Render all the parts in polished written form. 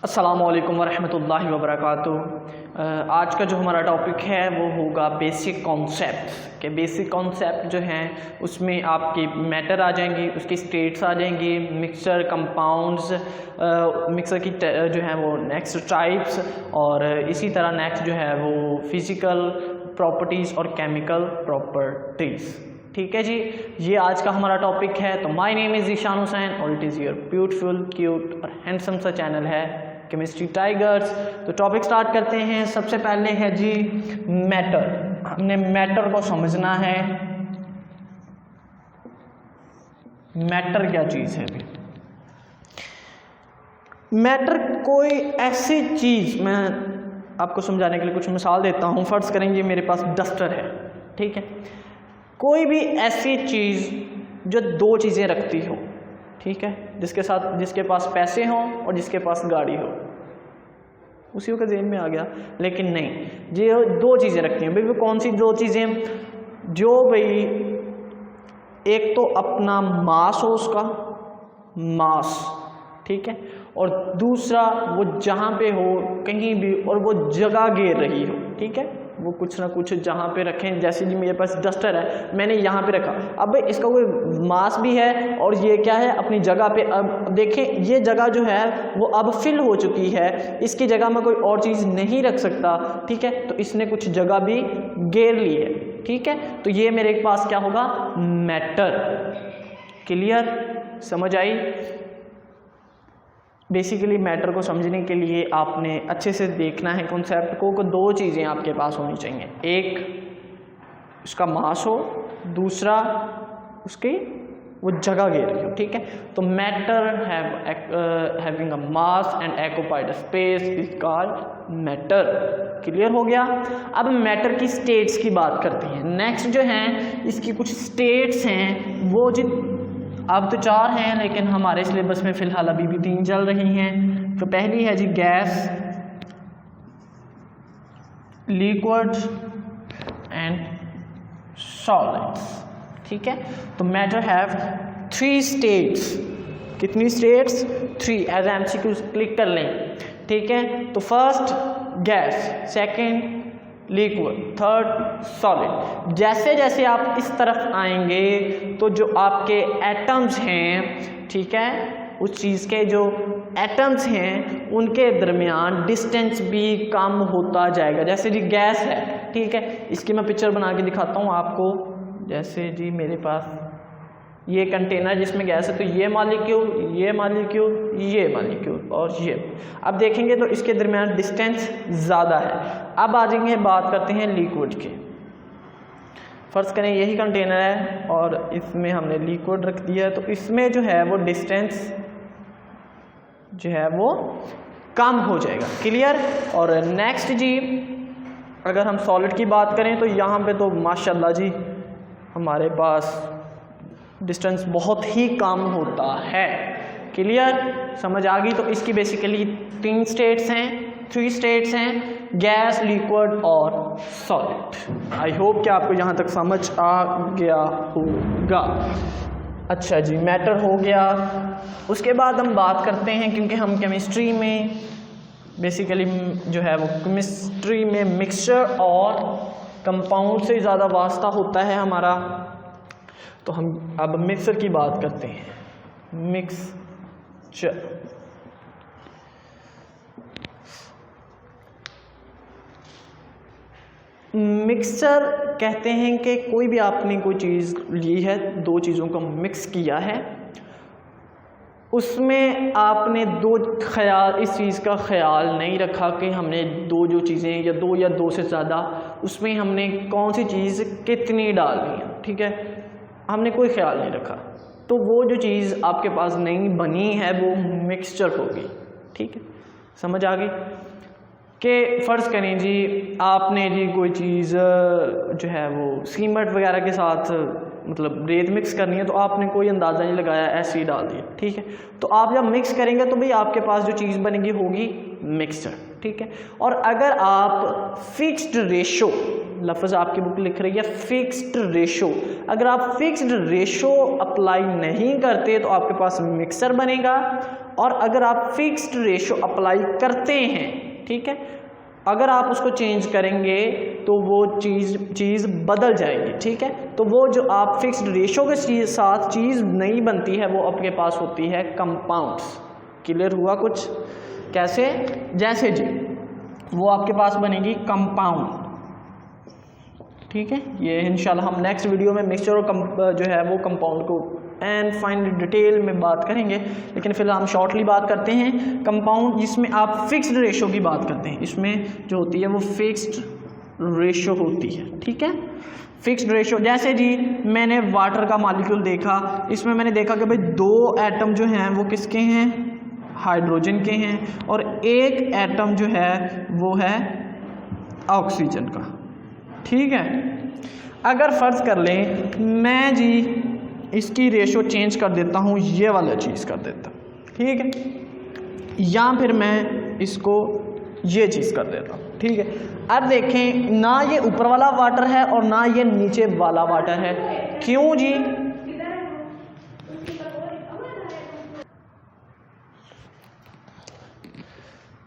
अस्सलामुअलैकुम वरहमतुल्लाहि वबरकातुहू। आज का जो हमारा टॉपिक है वो होगा बेसिक कॉन्सेप्ट के। बेसिक कॉन्सेप्ट जो हैं उसमें आपकी मैटर आ जाएंगी, उसकी स्टेट्स आ जाएंगी, मिक्सचर, कंपाउंड्स, मिक्सर की जो है वो नेक्स्ट टाइप्स, और इसी तरह नेक्स्ट जो है वो फिज़िकल प्रॉपर्टीज़ और केमिकल प्रॉपर्टीज़। ठीक है जी, ये आज का हमारा टॉपिक है। तो my name is Ishaan Hussain और it is your beautiful, cute और हैंडसम सा चैनल है केमिस्ट्री टाइगर्स। तो टॉपिक स्टार्ट करते हैं। सबसे पहले है जी मैटर। हमने मैटर को समझना है। मैटर क्या चीज़ है? मैटर कोई ऐसी चीज़, मैं आपको समझाने के लिए कुछ मिसाल देता हूँ। फ़र्ज़ करेंगे मेरे पास डस्टर है, ठीक है। कोई भी ऐसी चीज़ जो दो चीज़ें रखती हो, ठीक है, जिसके पास पैसे हों और जिसके पास गाड़ी हो, उसी का ज़हन में आ गया। लेकिन नहीं, ये दो चीज़ें रखती हैं। भाई वो कौन सी दो चीज़ें? जो भाई एक तो अपना मास हो, उसका मास, ठीक है, और दूसरा वो जहाँ पे हो कहीं भी और वो जगह घेर रही हो, ठीक है, वो कुछ ना कुछ जहाँ पे रखें। जैसे जी मेरे पास डस्टर है, मैंने यहाँ पे रखा, अब इसका कोई मास भी है और ये क्या है, अपनी जगह पे। अब देखें ये जगह जो है वो अब फिल हो चुकी है, इसकी जगह में कोई और चीज़ नहीं रख सकता, ठीक है, तो इसने कुछ जगह भी घेर ली है, ठीक है। तो ये मेरे पास क्या होगा? मैटर। क्लियर? समझ आई? बेसिकली मैटर को समझने के लिए आपने अच्छे से देखना है कॉन्सेप्ट को। दो चीज़ें आपके पास होनी चाहिए, एक उसका मास हो, दूसरा उसकी वो जगह घेर रही हो, ठीक है। तो matter having a mass and occupied space is called matter. Clear हो गया? अब मैटर की स्टेट्स की बात करते हैं। नेक्स्ट जो है इसकी कुछ स्टेट्स हैं, वो अब तो 4 हैं, लेकिन हमारे सिलेबस में फ़िलहाल अभी भी 3 चल रही हैं। तो पहली है जी गैस, लिक्विड एंड सॉलिड्स, ठीक है। तो मैटर हैव 3 स्टेट्स। कितनी स्टेट्स? 3। एज एमसीक्यू क्लिक कर लें, ठीक है। तो first gas, second liquid, third solid. जैसे जैसे आप इस तरफ आएंगे तो जो आपके एटम्स हैं, ठीक है, उस चीज़ के जो एटम्स हैं उनके दरमियान डिस्टेंस भी कम होता जाएगा। जैसे जी गैस है, ठीक है, इसकी मैं पिक्चर बना के दिखाता हूँ आपको। जैसे जी मेरे पास ये कंटेनर जिसमें गैस है, तो ये मालिक्यूल, ये मालिक्यूल, ये मालिक्यूल और ये। अब देखेंगे तो इसके दरमियान डिस्टेंस ज़्यादा है। अब आ जाएंगे, बात करते हैं लिक्विड के। फ़र्ज़ करें यही कंटेनर है और इसमें हमने लिक्विड रख दिया, तो इसमें जो है वो डिस्टेंस जो है वो कम हो जाएगा। क्लियर? और नेक्स्ट जी अगर हम सॉलिड की बात करें तो यहाँ पे तो माशाल्लाह जी हमारे पास डिस्टेंस बहुत ही कम होता है। क्लियर? समझ आ गई? तो इसकी बेसिकली 3 स्टेट्स हैं, 3 स्टेट्स हैं, गैस, लिक्विड और सॉलिड। आई होप कि आपको यहाँ तक समझ आ गया होगा। अच्छा जी, मैटर हो गया। उसके बाद हम बात करते हैं, क्योंकि हम केमिस्ट्री में बेसिकली जो है वो केमिस्ट्री में मिक्सचर और कंपाउंड से ज़्यादा वास्ता होता है हमारा। तो हम अब मिक्सर की बात करते हैं। मिक्सचर, मिक्सचर कहते हैं कि कोई भी आपने कोई चीज़ ली है, दो चीज़ों को मिक्स किया है, उसमें आपने इस चीज़ का ख्याल नहीं रखा कि हमने दो जो चीज़ें या दो से ज़्यादा, उसमें हमने कौन सी चीज़ कितनी डालनी है, ठीक है, हमने कोई ख्याल नहीं रखा, तो वो जो चीज़ आपके पास नहीं बनी है वो मिक्सचर होगी। ठीक है, समझ आ गई? कि फ़र्ज़ करें जी आपने जी कोई चीज़ जो है वो सीमेंट वगैरह के साथ मतलब रेत मिक्स करनी है, तो आपने कोई अंदाज़ा नहीं लगाया, ऐसे ही डाल दिया, ठीक है। तो आप जब मिक्स करेंगे तो भाई आपके पास जो चीज़ बनेगी होगी मिक्सचर, ठीक है। और अगर आप फिक्स्ड रेशो, लफ्ज़ आपकी बुक लिख रही है फिक्स्ड रेशो, अगर आप फिक्स्ड रेशो अप्लाई नहीं करते तो आपके पास मिक्सर बनेगा और अगर आप फिक्स्ड रेशो अप्लाई करते हैं, ठीक है, अगर आप उसको चेंज करेंगे तो वो चीज़ बदल जाएगी, ठीक है। तो वो जो आप फिक्स्ड रेशो के साथ चीज़ नहीं बनती है वो आपके पास होती है कंपाउंड्स। क्लियर हुआ कुछ? कैसे? जैसे जी वो आपके पास बनेगी कंपाउंड, ठीक है। ये इंशाल्लाह हम नेक्स्ट वीडियो में मिक्सचर और जो है वो कंपाउंड को एंड फाइन डिटेल में बात करेंगे, लेकिन फिलहाल हम शॉर्टली बात करते हैं कंपाउंड जिसमें आप फिक्स्ड रेशो की बात करते हैं। इसमें जो होती है वो फिक्स्ड रेशो होती है, ठीक है। फिक्स्ड रेशो जैसे जी मैंने वाटर का मॉलिक्यूल देखा, इसमें मैंने देखा कि भाई 2 एटम जो हैं वो किसके हैं? हाइड्रोजन के हैं, और 1 एटम जो है वो है ऑक्सीजन का, ठीक है। अगर फ़र्ज़ कर लें मैं जी इसकी रेशो चेंज कर देता हूँ, ये वाला चीज़ कर देता हूँ, ठीक है, या फिर मैं इसको ये चीज़ कर देता हूँ, ठीक है। अब देखें ना ये ऊपर वाला वाटर है और ना ये नीचे वाला वाटर है, क्यों जी?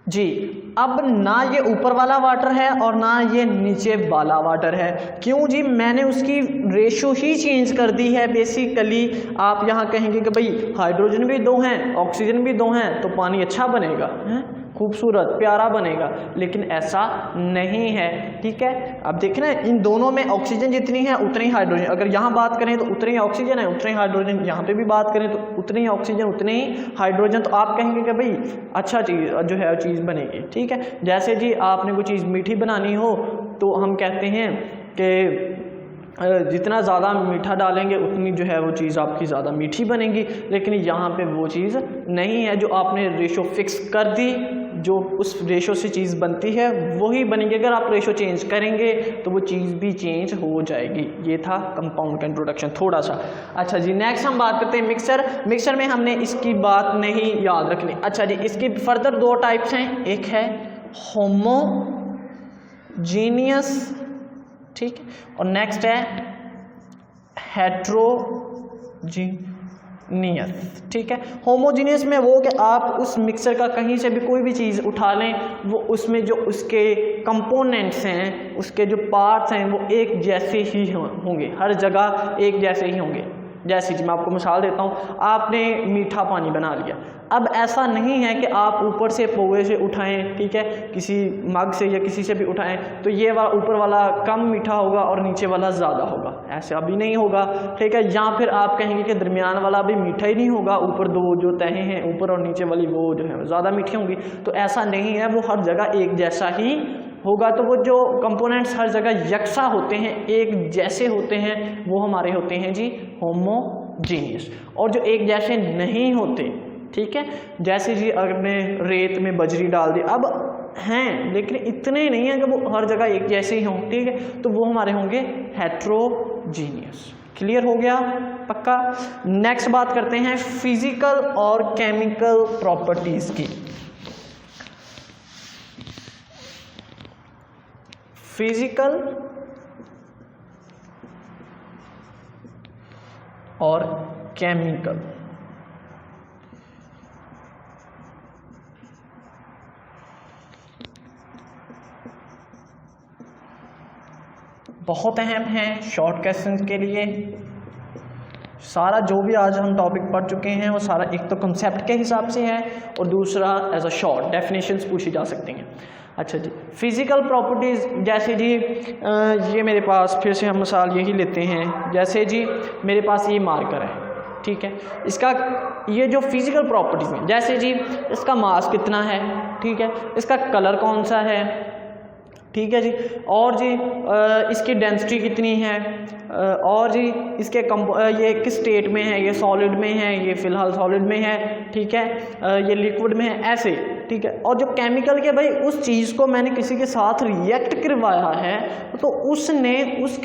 जी अब ना ये ऊपर वाला वाटर है और ना ये नीचे वाला वाटर है, क्यों जी? मैंने उसकी रेशो ही चेंज कर दी है। बेसिकली आप यहाँ कहेंगे कि भाई हाइड्रोजन भी 2 हैं, ऑक्सीजन भी 2 हैं, तो पानी अच्छा बनेगा, हैं, खूबसूरत प्यारा बनेगा, लेकिन ऐसा नहीं है, ठीक है। अब देखें ना इन दोनों में ऑक्सीजन जितनी है उतनी ही हाइड्रोजन, अगर यहाँ बात करें तो उतनी ही ऑक्सीजन है उतनी ही हाइड्रोजन, यहाँ पे भी बात करें तो उतनी ही ऑक्सीजन उतनी ही हाइड्रोजन। तो आप कहेंगे कि भाई अच्छा चीज़ जो है चीज़ बनेगी, ठीक है। जैसे जी आपने कोई चीज़ मीठी बनानी हो तो हम कहते हैं कि जितना ज़्यादा मीठा डालेंगे उतनी जो है वो चीज़ आपकी ज़्यादा मीठी बनेगी, लेकिन यहाँ पे वो चीज़ नहीं है। जो आपने रेशो फिक्स कर दी, जो उस रेशो से चीज़ बनती है वही बनेगी। अगर आप रेशो चेंज करेंगे तो वो चीज़ भी चेंज हो जाएगी। ये था कंपाउंड का इंट्रोडक्शन थोड़ा सा। अच्छा जी नेक्स्ट हम बात करते हैं मिक्सर। मिक्सर में हमने इसकी बात नहीं याद रखनी। अच्छा जी इसकी फर्दर 2 टाइप्स हैं, एक है होमोजीनियस, ठीक है, और नेक्स्ट है हेट्रोजीनियस, ठीक है। होमोजीनियस में वो कि आप उस मिक्सर का कहीं से भी कोई भी चीज़ उठा लें, वो उसमें जो उसके कंपोनेंट्स हैं, उसके जो पार्ट्स हैं वो एक जैसे ही होंगे, हर जगह एक जैसे ही होंगे। जैसे कि मैं आपको मिसाल देता हूँ, आपने मीठा पानी बना लिया, अब ऐसा नहीं है कि आप ऊपर से पोए से उठाएं, ठीक है, किसी मग से या किसी से भी उठाएं तो ये वाला ऊपर वाला कम मीठा होगा और नीचे वाला ज़्यादा होगा, ऐसे अभी नहीं होगा, ठीक है। या फिर आप कहेंगे कि दरमियान वाला भी मीठा ही नहीं होगा, ऊपर 2 जो तहें हैं ऊपर और नीचे वाली वो जो है ज़्यादा मीठी होंगी, तो ऐसा नहीं है, वो हर जगह एक जैसा ही होगा। तो वो जो कंपोनेंट्स हर जगह यकसा होते हैं, एक जैसे होते हैं, वो हमारे होते हैं जी होमोजीनियस। और जो एक जैसे नहीं होते, ठीक है, जैसे जी आपने रेत में बजरी डाल दी, अब हैं लेकिन इतने नहीं है कि वो हर जगह एक जैसे ही हों, ठीक है, तो वो हमारे होंगे हेट्रोजीनियस। क्लियर हो गया? पक्का। नेक्स्ट बात करते हैं फिजिकल और केमिकल प्रॉपर्टीज की। फिजिकल और केमिकल, बहुत अहम है शॉर्ट क्वेश्चन के लिए। सारा जो भी आज हम टॉपिक पढ़ चुके हैं वो सारा एक तो कंसेप्ट के हिसाब से है और दूसरा एज अ शॉर्ट डेफिनेशंस पूछी जा सकती हैं। अच्छा जी फिज़िकल प्रॉपर्टीज़, जैसे जी ये मेरे पास फिर से हम मिसाल यही लेते हैं, जैसे जी मेरे पास ये मार्कर है, ठीक है, इसका ये जो फिज़िकल प्रॉपर्टीज़ हैं, जैसे जी इसका मास कितना है, ठीक है, इसका कलर कौन सा है, ठीक है जी, और जी इसकी डेंसिटी कितनी है, और जी इसके ये किस स्टेट में है, ये सॉलिड में है, ये फ़िलहाल सॉलिड में है, ठीक है, ये लिक्विड में है, ऐसे, ठीक है। और जो केमिकल के भाई उस चीज़ को मैंने किसी के साथ रिएक्ट करवाया है तो उसने उस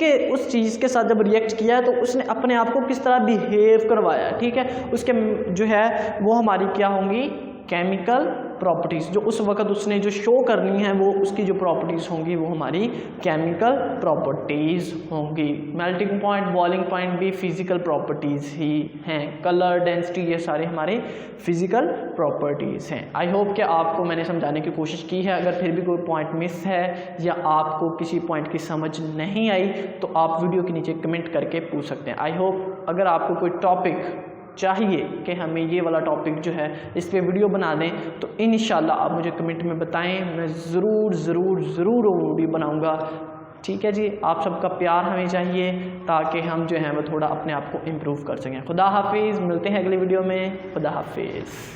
चीज़ के साथ जब रिएक्ट किया है तो उसने अपने आप को किस तरह बिहेव करवाया है, ठीक है, उसके जो है वो हमारी क्या होंगी केमिकल प्रॉपर्टीज़, जो उस वक्त उसने जो शो करनी है वो उसकी जो प्रॉपर्टीज़ होंगी वो हमारी केमिकल प्रॉपर्टीज़ होंगी। मेल्टिंग पॉइंट, बॉइलिंग पॉइंट भी फिजिकल प्रॉपर्टीज़ ही हैं। कलर, डेंसिटी, ये सारे हमारे फिजिकल प्रॉपर्टीज़ हैं। आई होप कि आपको मैंने समझाने की कोशिश की है। अगर फिर भी कोई पॉइंट मिस है या आपको किसी पॉइंट की समझ नहीं आई तो आप वीडियो के नीचे कमेंट करके पूछ सकते हैं। आई होप अगर आपको कोई टॉपिक चाहिए कि हमें ये वाला टॉपिक जो है इस पे वीडियो बना दें तो इंशाल्लाह आप मुझे कमेंट में बताएं, मैं ज़रूर वो वीडियो बनाऊंगा। ठीक है जी, आप सबका प्यार हमें चाहिए ताकि हम जो है वो थोड़ा अपने आप को इम्प्रूव कर सकें। खुदा हाफिज़, मिलते हैं अगली वीडियो में। खुदा हाफिज़।